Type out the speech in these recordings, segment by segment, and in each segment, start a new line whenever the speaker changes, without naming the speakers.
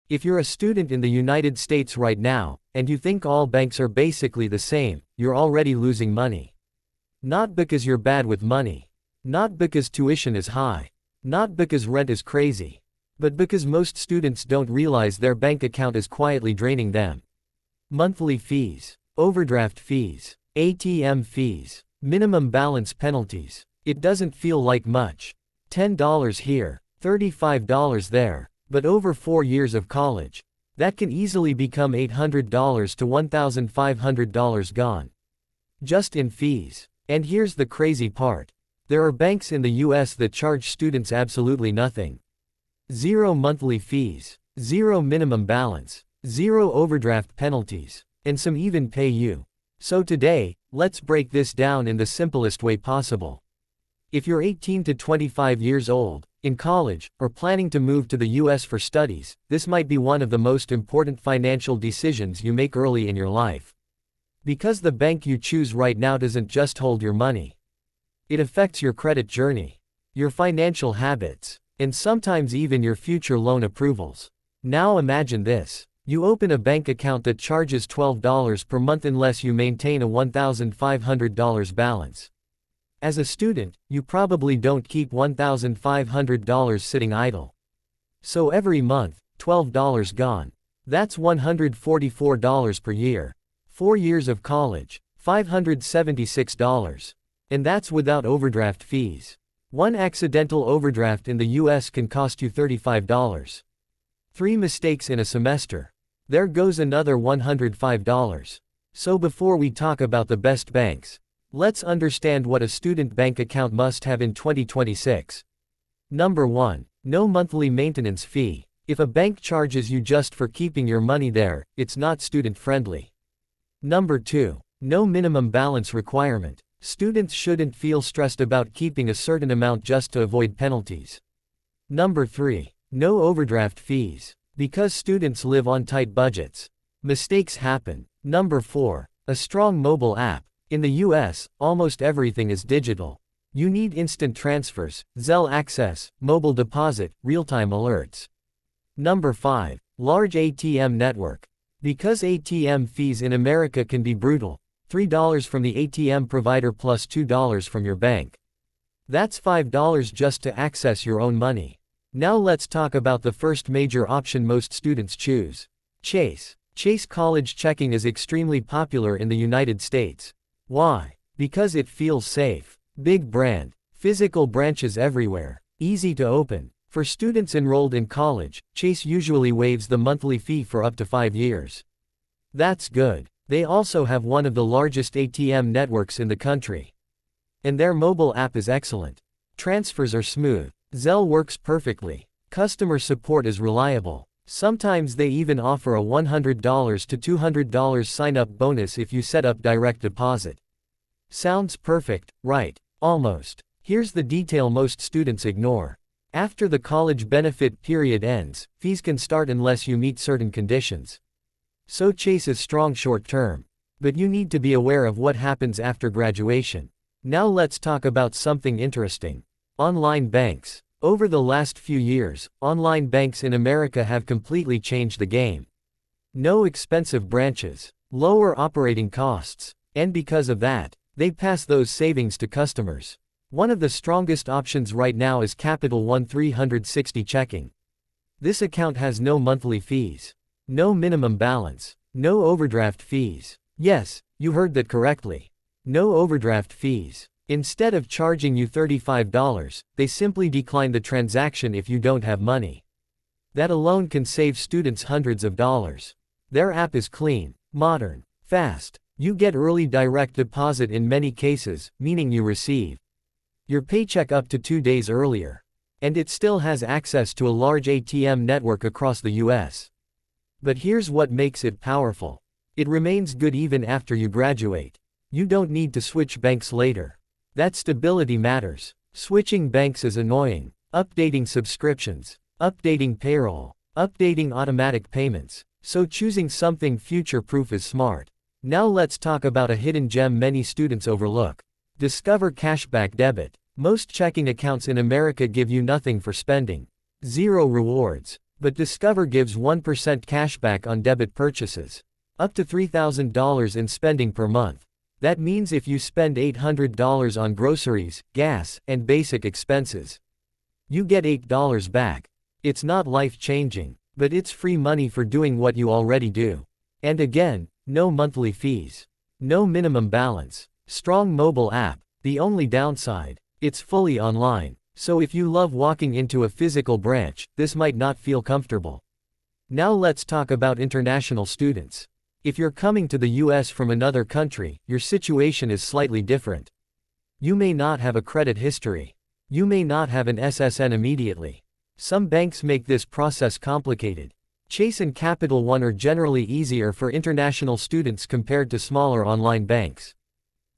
If you're a student in the United States right now, and you think all banks are basically the same, you're already losing money. Not because you're bad with money. Not because tuition is high. Not because rent is crazy. But because most students don't realize their bank account is quietly draining them. Monthly fees, overdraft fees, ATM fees, minimum balance penalties. It doesn't feel like much. $10 here, $35 there, but over 4 years of college, that can easily become $800 to $1,500 gone. Just in fees. And here's the crazy part. There are banks in the US that charge students absolutely nothing. Zero monthly fees, zero minimum balance, zero overdraft penalties, and some even pay you. So today, let's break this down in the simplest way possible. If you're 18 to 25 years old, in college, or planning to move to the US for studies, this might be one of the most important financial decisions you make early in your life. Because the bank you choose right now doesn't just hold your money. It affects your credit journey, your financial habits, and sometimes even your future loan approvals. Now imagine this. You open a bank account that charges $12 per month unless you maintain a $1,500 balance. As a student, you probably don't keep $1,500 sitting idle. So every month, $12 gone. That's $144 per year. 4 years of college, $576. And that's without overdraft fees. One accidental overdraft in the US can cost you $35. 3 mistakes in a semester. There goes another $105. So before we talk about the best banks, let's understand what a student bank account must have in 2026. Number 1. No monthly maintenance fee. If a bank charges you just for keeping your money there, it's not student-friendly. Number 2. No minimum balance requirement. Students shouldn't feel stressed about keeping a certain amount just to avoid penalties. Number 3. No overdraft fees. Because students live on tight budgets, mistakes happen. Number 4. A strong mobile app. In the US, almost everything is digital. You need instant transfers, Zelle access, mobile deposit, real-time alerts. Number 5. Large ATM network. Because ATM fees in America can be brutal, $3 from the ATM provider plus $2 from your bank. That's $5 just to access your own money. Now let's talk about the first major option most students choose. Chase. Chase College checking is extremely popular in the United States. Why? Because it feels safe. Big brand. Physical branches everywhere. Easy to open. For students enrolled in college, Chase usually waives the monthly fee for up to 5 years. That's good. They also have one of the largest ATM networks in the country. And their mobile app is excellent. Transfers are smooth. Zelle works perfectly. Customer support is reliable. Sometimes they even offer a $100 to $200 sign-up bonus if you set up direct deposit. Sounds perfect, right? Almost. Here's the detail most students ignore. After the college benefit period ends, fees can start unless you meet certain conditions. So Chase is strong short-term. But you need to be aware of what happens after graduation. Now let's talk about something interesting. Online banks. Over the last few years, online banks in America have completely changed the game. No expensive branches, lower operating costs, and because of that, they pass those savings to customers. One of the strongest options right now is Capital One 360 Checking. This account has no monthly fees, no minimum balance, no overdraft fees. Yes, you heard that correctly. No overdraft fees. Instead of charging you $35, they simply decline the transaction if you don't have money. That alone can save students hundreds of dollars. Their app is clean, modern, fast. You get early direct deposit in many cases, meaning you receive your paycheck up to 2 days earlier. And it still has access to a large ATM network across the US. But here's what makes it powerful. It remains good even after you graduate. You don't need to switch banks later. That stability matters. Switching banks is annoying. Updating subscriptions, updating payroll, updating automatic payments. So choosing something future-proof is smart. Now let's talk about a hidden gem many students overlook. Discover Cashback Debit. Most checking accounts in America give you nothing for spending. Zero rewards. But Discover gives 1% cashback on debit purchases. Up to $3,000 in spending per month. That means if you spend $800 on groceries, gas, and basic expenses, you get $8 back. It's not life-changing, but it's free money for doing what you already do. And again, no monthly fees. No minimum balance. Strong mobile app. The only downside, it's fully online. So if you love walking into a physical branch, this might not feel comfortable. Now let's talk about international students. If you're coming to the US from another country, your situation is slightly different. You may not have a credit history. You may not have an SSN immediately. Some banks make this process complicated. Chase and Capital One are generally easier for international students compared to smaller online banks.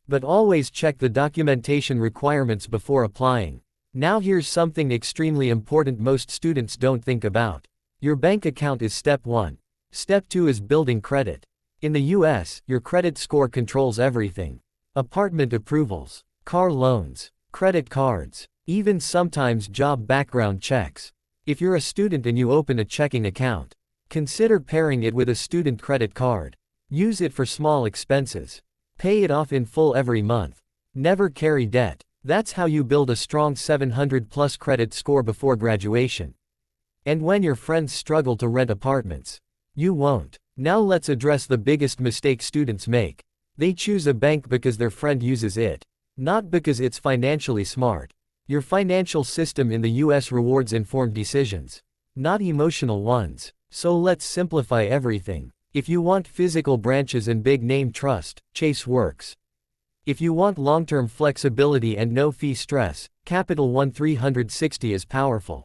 But always check the documentation requirements before applying. Now here's something extremely important most students don't think about. Your bank account is step 1. Step 2 is building credit. In the US, your credit score controls everything. Apartment approvals, car loans, credit cards, even sometimes job background checks. If you're a student and you open a checking account, consider pairing it with a student credit card. Use it for small expenses. Pay it off in full every month. Never carry debt. That's how you build a strong 700+ credit score before graduation. And when your friends struggle to rent apartments, you won't. Now let's address the biggest mistake students make. They choose a bank because their friend uses it, not because it's financially smart. Your financial system in the US rewards informed decisions, not emotional ones. So let's simplify everything. If you want physical branches and big name trust, Chase works. If you want long-term flexibility and no fee stress, Capital One 360 is powerful.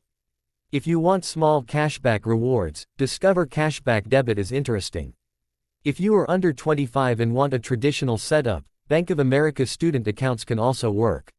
If you want small cashback rewards, Discover Cashback Debit is interesting. If you are under 25 and want a traditional setup, Bank of America student accounts can also work.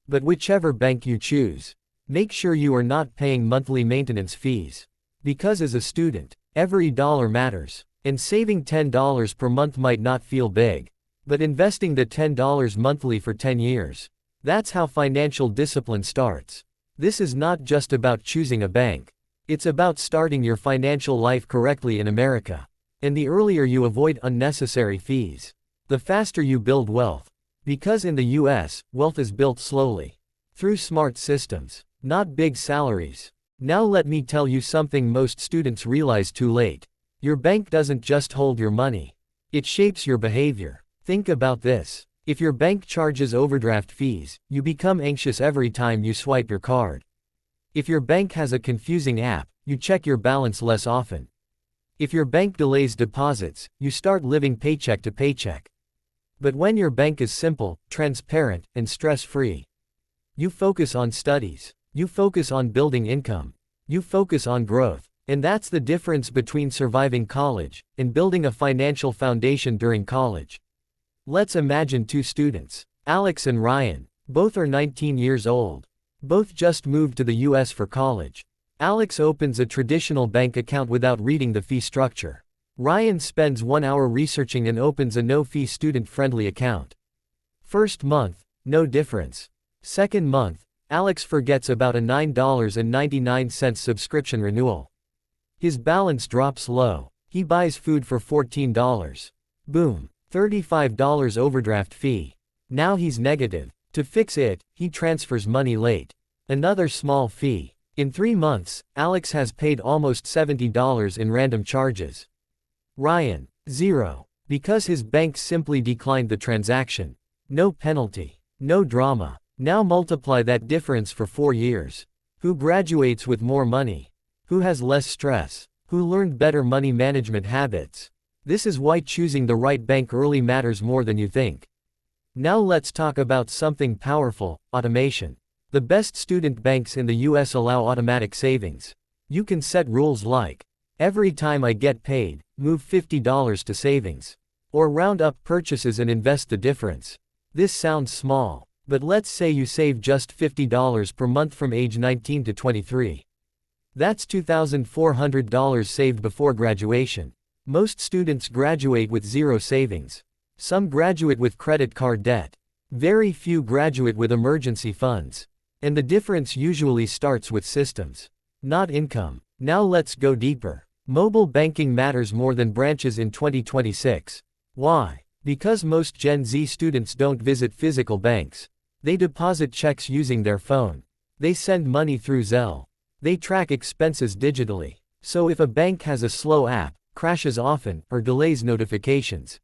But whichever bank you choose, make sure you are not paying monthly maintenance fees. Because as a student, every dollar matters. And saving $10 per month might not feel big. But investing the $10 monthly for 10 years, that's how financial discipline starts. This is not just about choosing a bank. It's about starting your financial life correctly in America. And the earlier you avoid unnecessary fees, the faster you build wealth. Because in the US, wealth is built slowly. Through smart systems, not big salaries. Now let me tell you something most students realize too late. Your bank doesn't just hold your money. It shapes your behavior. Think about this. If your bank charges overdraft fees, you become anxious every time you swipe your card. If your bank has a confusing app, you check your balance less often. If your bank delays deposits, you start living paycheck to paycheck. But when your bank is simple, transparent, and stress-free, you focus on studies. You focus on building income. You focus on growth. And that's the difference between surviving college and building a financial foundation during college. Let's imagine two students, Alex and Ryan. Both are 19 years old. Both just moved to the US for college. Alex opens a traditional bank account without reading the fee structure. Ryan spends 1 hour researching and opens a no-fee student-friendly account. First month, no difference. Second month, Alex forgets about a $9.99 subscription renewal. His balance drops low. He buys food for $14. Boom. $35 overdraft fee. Now he's negative. To fix it, he transfers money late. Another small fee. In 3 months, Alex has paid almost $70 in random charges. Ryan, 0. Because his bank simply declined the transaction. No penalty. No drama. Now multiply that difference for 4 years. Who graduates with more money? Who has less stress? Who learned better money management habits? This is why choosing the right bank early matters more than you think. Now let's talk about something powerful, automation. The best student banks in the US allow automatic savings. You can set rules like, every time I get paid, move $50 to savings. Or round up purchases and invest the difference. This sounds small, but let's say you save just $50 per month from age 19 to 23. That's $2,400 saved before graduation. Most students graduate with zero savings. Some graduate with credit card debt. Very few graduate with emergency funds. And the difference usually starts with systems, not income. Now let's go deeper. Mobile banking matters more than branches in 2026. Why? Because most Gen Z students don't visit physical banks. They deposit checks using their phone. They send money through Zelle. They track expenses digitally. So if a bank has a slow app, crashes often, or delays notifications,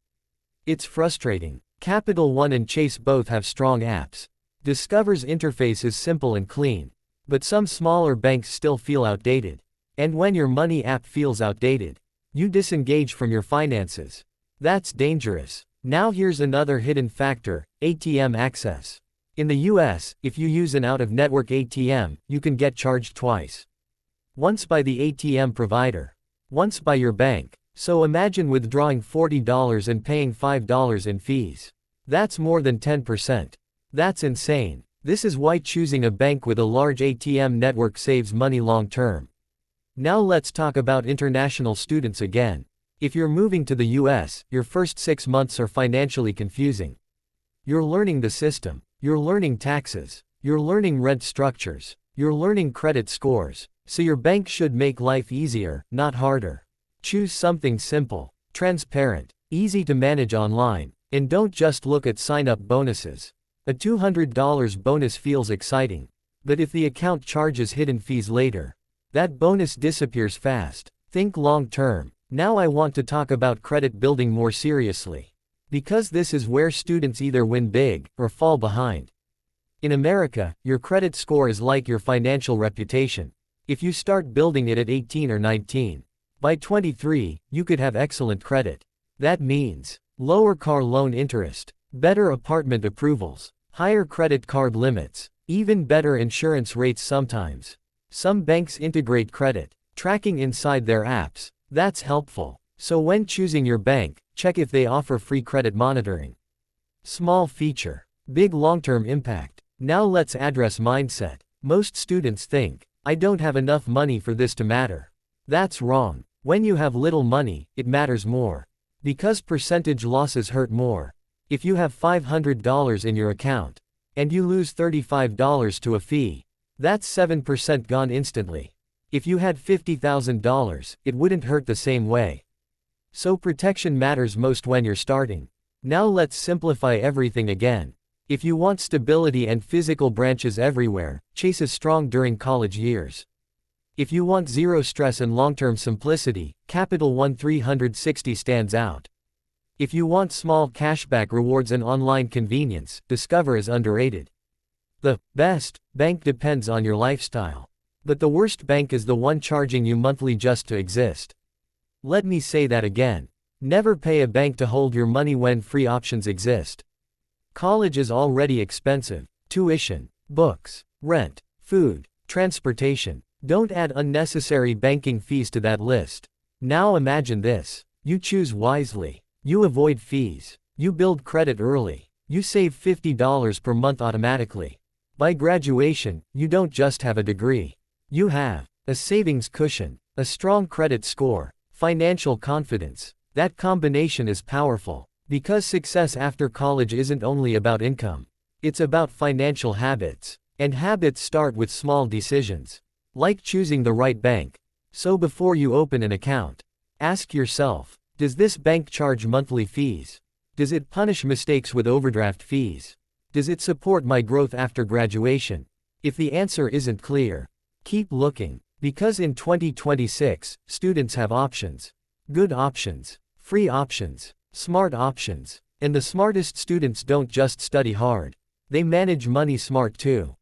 it's frustrating. Capital One and Chase both have strong apps. Discover's interface is simple and clean. But some smaller banks still feel outdated. And when your money app feels outdated, you disengage from your finances. That's dangerous. Now here's another hidden factor: ATM access. In the US, if you use an out-of-network ATM, you can get charged twice. Once by the ATM provider, once by your bank. So imagine withdrawing $40 and paying $5 in fees. That's more than 10%. That's insane. This is why choosing a bank with a large ATM network saves money long term. Now let's talk about international students again. If you're moving to the US, your first 6 months are financially confusing. You're learning the system. You're learning taxes. You're learning rent structures. You're learning credit scores. So your bank should make life easier, not harder. Choose something simple, transparent, easy to manage online, and don't just look at sign-up bonuses. A $200 bonus feels exciting. But if the account charges hidden fees later, that bonus disappears fast. Think long-term. Now I want to talk about credit building more seriously. Because this is where students either win big, or fall behind. In America, your credit score is like your financial reputation. If you start building it at 18 or 19, by 23, you could have excellent credit. That means lower car loan interest, better apartment approvals, higher credit card limits, even better insurance rates sometimes. Some banks integrate credit tracking inside their apps. That's helpful. So when choosing your bank, check if they offer free credit monitoring. Small feature, big long-term impact. Now let's address mindset. Most students think, I don't have enough money for this to matter. That's wrong. When you have little money, it matters more. Because percentage losses hurt more. If you have $500 in your account, and you lose $35 to a fee, that's 7% gone instantly. If you had $50,000, it wouldn't hurt the same way. So protection matters most when you're starting. Now let's simplify everything again. If you want stability and physical branches everywhere, Chase is strong during college years. If you want zero stress and long-term simplicity, Capital One 360 stands out. If you want small cashback rewards and online convenience, Discover is underrated. The best bank depends on your lifestyle. But the worst bank is the one charging you monthly just to exist. Let me say that again. Never pay a bank to hold your money when free options exist. College is already expensive. Tuition, books, rent, food, transportation. Don't add unnecessary banking fees to that list. Now imagine this. You choose wisely. You avoid fees. You build credit early. You save $50 per month automatically. By graduation, you don't just have a degree. You have a savings cushion, a strong credit score, financial confidence. That combination is powerful. Because success after college isn't only about income. It's about financial habits. And habits start with small decisions. Like choosing the right bank. So before you open an account, ask yourself, does this bank charge monthly fees? Does it punish mistakes with overdraft fees? Does it support my growth after graduation? If the answer isn't clear, keep looking. Because in 2026, students have options. Good options, free options, smart options. And the smartest students don't just study hard. They manage money smart too.